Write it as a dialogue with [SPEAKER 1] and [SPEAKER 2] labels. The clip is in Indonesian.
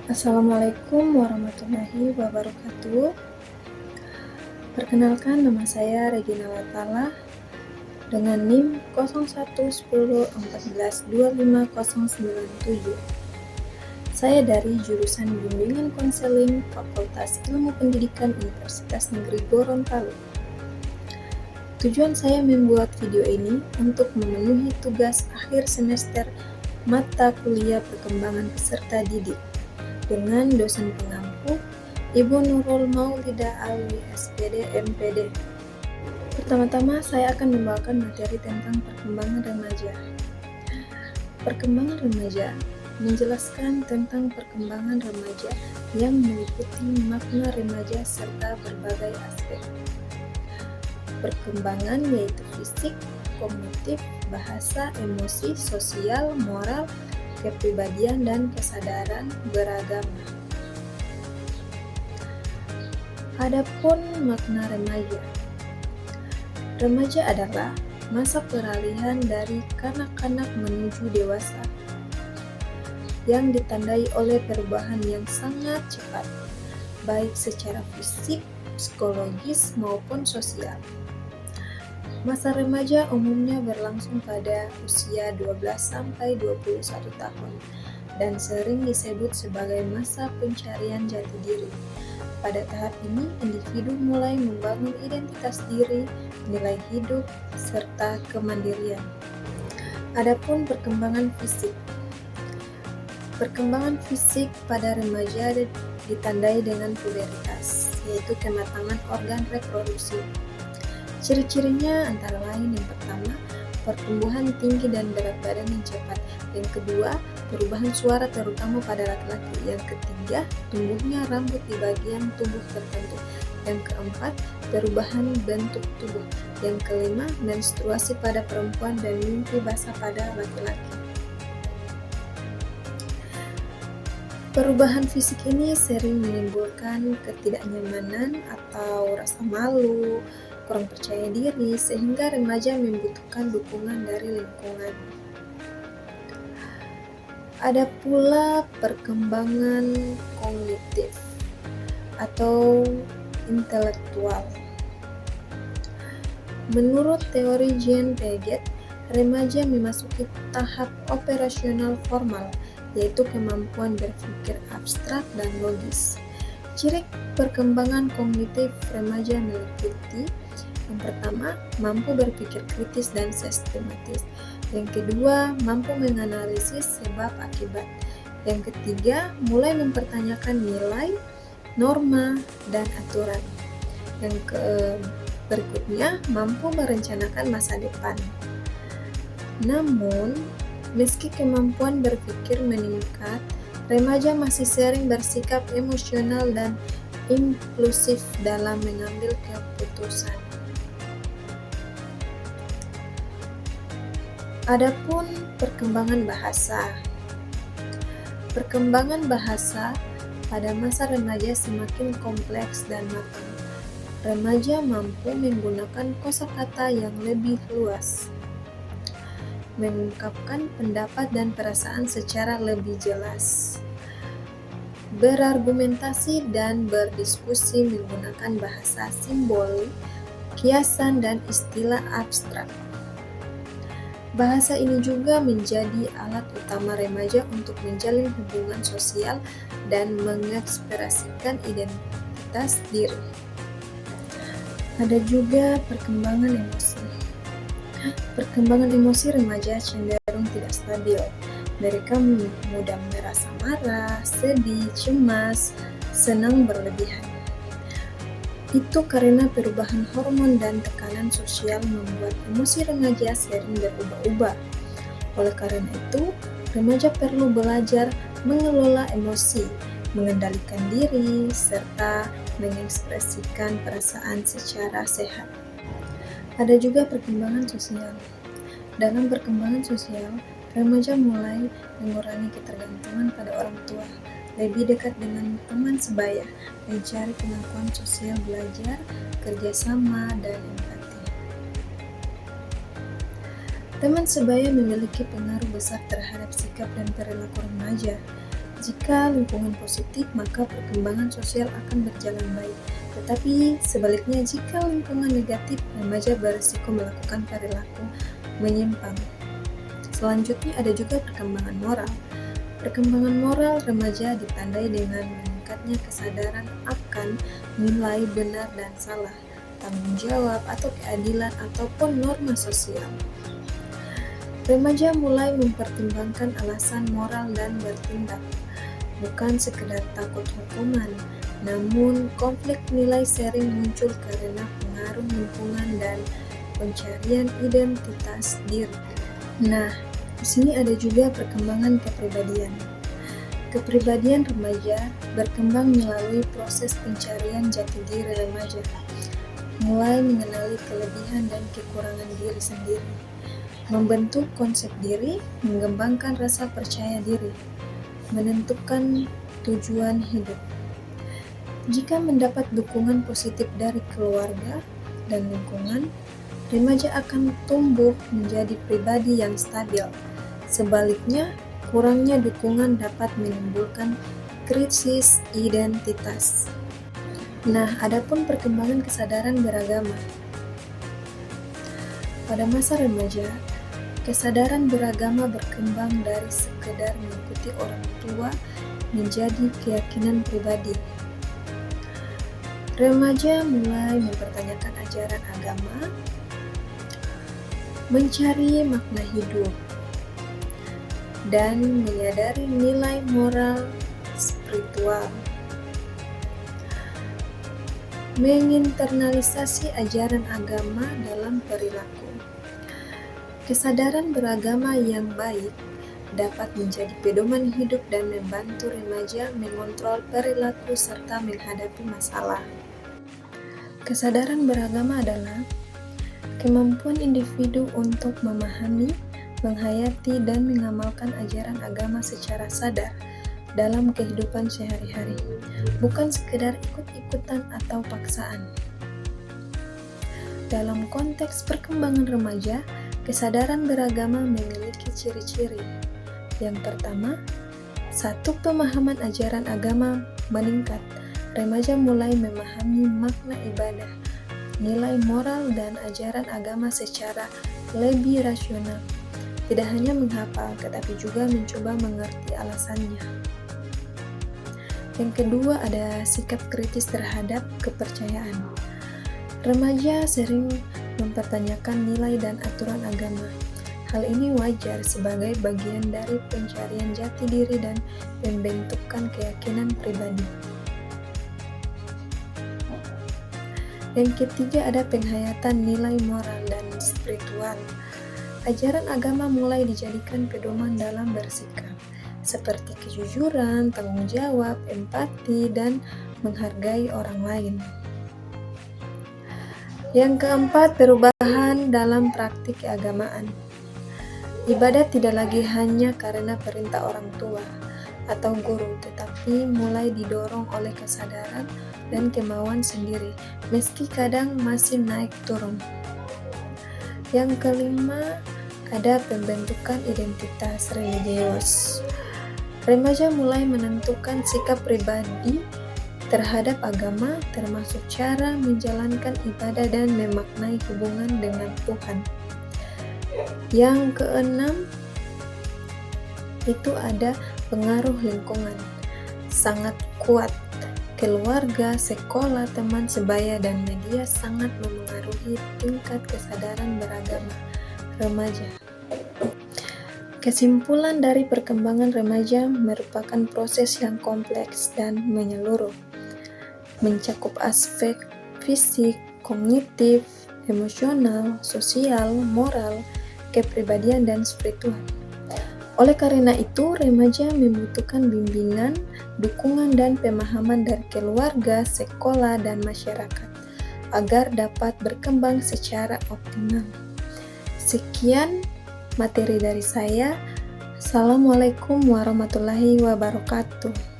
[SPEAKER 1] Assalamualaikum warahmatullahi wabarakatuh. Perkenalkan, nama saya Regina Latala dengan NIM 0110142597. Saya dari jurusan Bimbingan Konseling Fakultas Ilmu Pendidikan Universitas Negeri Gorontalo. Tujuan saya membuat video ini untuk memenuhi tugas akhir semester mata kuliah perkembangan peserta didik dengan dosen pengampu Ibu Nurul Maulidah Alwi SPD MPD. Pertama-tama saya akan membawakan materi tentang perkembangan remaja. Perkembangan remaja menjelaskan tentang perkembangan remaja yang meliputi makna remaja serta berbagai aspek. Perkembangan yaitu fisik, kognitif, bahasa, emosi, sosial, moral, kepribadian, dan kesadaran beragama. Adapun makna remaja. Remaja adalah masa peralihan dari kanak-kanak menuju dewasa yang ditandai oleh perubahan yang sangat cepat, baik secara fisik, psikologis, maupun sosial. Masa remaja umumnya berlangsung pada usia 12-21 tahun dan sering disebut sebagai masa pencarian jati diri. Pada tahap ini, individu mulai membangun identitas diri, nilai hidup, serta kemandirian. Adapun perkembangan fisik. Perkembangan fisik pada remaja ditandai dengan puberitas, yaitu kematangan organ reproduksi. Ciri-cirinya antara lain yang pertama, pertumbuhan tinggi dan berat badan yang cepat. Yang kedua, perubahan suara terutama pada laki-laki. Yang ketiga, tumbuhnya rambut di bagian tubuh tertentu. Yang keempat, perubahan bentuk tubuh. Yang kelima, menstruasi pada perempuan dan mimpi basah pada laki-laki. Perubahan fisik ini sering menimbulkan ketidaknyamanan atau rasa malu, kurang percaya diri, sehingga remaja membutuhkan dukungan dari lingkungan. Ada pula perkembangan kognitif atau intelektual. Menurut teori Jean Piaget, remaja memasuki tahap operasional formal, yaitu kemampuan berpikir abstrak dan logis. Ciri perkembangan kognitif remaja meliputi yang pertama, mampu berpikir kritis dan sistematis. Yang kedua, mampu menganalisis sebab akibat. Yang ketiga, mulai mempertanyakan nilai, norma, dan aturan. Yang berikutnya, mampu merencanakan masa depan. Namun, meski kemampuan berpikir meningkat, remaja masih sering bersikap emosional dan impulsif dalam mengambil keputusan. Adapun perkembangan bahasa. Perkembangan bahasa pada masa remaja semakin kompleks dan matang. Remaja mampu menggunakan kosakata yang lebih luas, mengungkapkan pendapat dan perasaan secara lebih jelas, berargumentasi dan berdiskusi menggunakan bahasa simbolik, kiasan, dan istilah abstrak. Bahasa ini juga menjadi alat utama remaja untuk menjalin hubungan sosial dan mengekspresikan identitas diri. Ada juga perkembangan emosi. Perkembangan emosi remaja cenderung tidak stabil. Mereka mudah merasa marah, sedih, cemas, senang berlebihan. Itu karena perubahan hormon dan tekanan sosial membuat emosi remaja sering berubah-ubah. Oleh karena itu, remaja perlu belajar mengelola emosi, mengendalikan diri, serta mengekspresikan perasaan secara sehat. Ada juga perkembangan sosial. Dalam perkembangan sosial, remaja mulai mengurangi ketergantungan pada orang tua, lebih dekat dengan teman sebaya, mencari kemampuan sosial belajar, kerjasama, dan empati. Teman sebaya memiliki pengaruh besar terhadap sikap dan perilaku remaja. Jika lingkungan positif, maka perkembangan sosial akan berjalan baik. Tetapi sebaliknya, jika lingkungan negatif, remaja berisiko melakukan perilaku menyimpang. Selanjutnya ada juga perkembangan moral. Perkembangan moral remaja ditandai dengan meningkatnya kesadaran akan nilai benar dan salah, tanggung jawab atau keadilan ataupun norma sosial. Remaja mulai mempertimbangkan alasan moral dan bertindak, bukan sekedar takut hukuman, namun konflik nilai sering muncul karena pengaruh lingkungan dan pencarian identitas diri. Nah, di sini ada juga perkembangan kepribadian. Kepribadian remaja berkembang melalui proses pencarian jati diri remaja, mulai mengenali kelebihan dan kekurangan diri sendiri, membentuk konsep diri, mengembangkan rasa percaya diri, menentukan tujuan hidup. Jika mendapat dukungan positif dari keluarga dan lingkungan, remaja akan tumbuh menjadi pribadi yang stabil. Sebaliknya, kurangnya dukungan dapat menimbulkan krisis identitas. Nah, adapun perkembangan kesadaran beragama. Pada masa remaja, kesadaran beragama berkembang dari sekedar mengikuti orang tua menjadi keyakinan pribadi. Remaja mulai mempertanyakan ajaran agama, mencari makna hidup, dan menyadari nilai moral spiritual. Menginternalisasi ajaran agama dalam perilaku. Kesadaran beragama yang baik dapat menjadi pedoman hidup dan membantu remaja mengontrol perilaku serta menghadapi masalah. Kesadaran beragama adalah kemampuan individu untuk memahami, menghayati, dan mengamalkan ajaran agama secara sadar dalam kehidupan sehari-hari, bukan sekedar ikut-ikutan atau paksaan. Dalam konteks perkembangan remaja, kesadaran beragama memiliki ciri-ciri. Yang pertama, pemahaman ajaran agama meningkat. Remaja mulai memahami makna ibadah, nilai moral, dan ajaran agama secara lebih rasional. Tidak hanya menghafal, tetapi juga mencoba mengerti alasannya. Yang kedua, ada sikap kritis terhadap kepercayaan. Remaja sering mempertanyakan nilai dan aturan agama. Hal ini wajar sebagai bagian dari pencarian jati diri dan pembentukan keyakinan pribadi. Yang ketiga, ada penghayatan nilai moral dan spiritual. Ajaran agama mulai dijadikan pedoman dalam bersikap, seperti kejujuran, tanggung jawab, empati, dan menghargai orang lain. Yang keempat, perubahan dalam praktik keagamaan. Ibadah tidak lagi hanya karena perintah orang tua atau guru, tetapi mulai didorong oleh kesadaran dan kemauan sendiri, meski kadang masih naik turun. Yang kelima, ada pembentukan identitas religius. Remaja mulai menentukan sikap pribadi terhadap agama, termasuk cara menjalankan ibadah dan memaknai hubungan dengan Tuhan. Yang keenam, itu ada pengaruh lingkungan. Sangat kuat. Keluarga, sekolah, teman sebaya, dan media sangat memengaruhi tingkat kesadaran beragama remaja. Kesimpulan dari perkembangan remaja merupakan proses yang kompleks dan menyeluruh, mencakup aspek fisik, kognitif, emosional, sosial, moral, kepribadian, dan spiritual. Oleh karena itu, remaja membutuhkan bimbingan, dukungan, dan pemahaman dari keluarga, sekolah, dan masyarakat agar dapat berkembang secara optimal. Sekian materi dari saya. Assalamualaikum warahmatullahi wabarakatuh.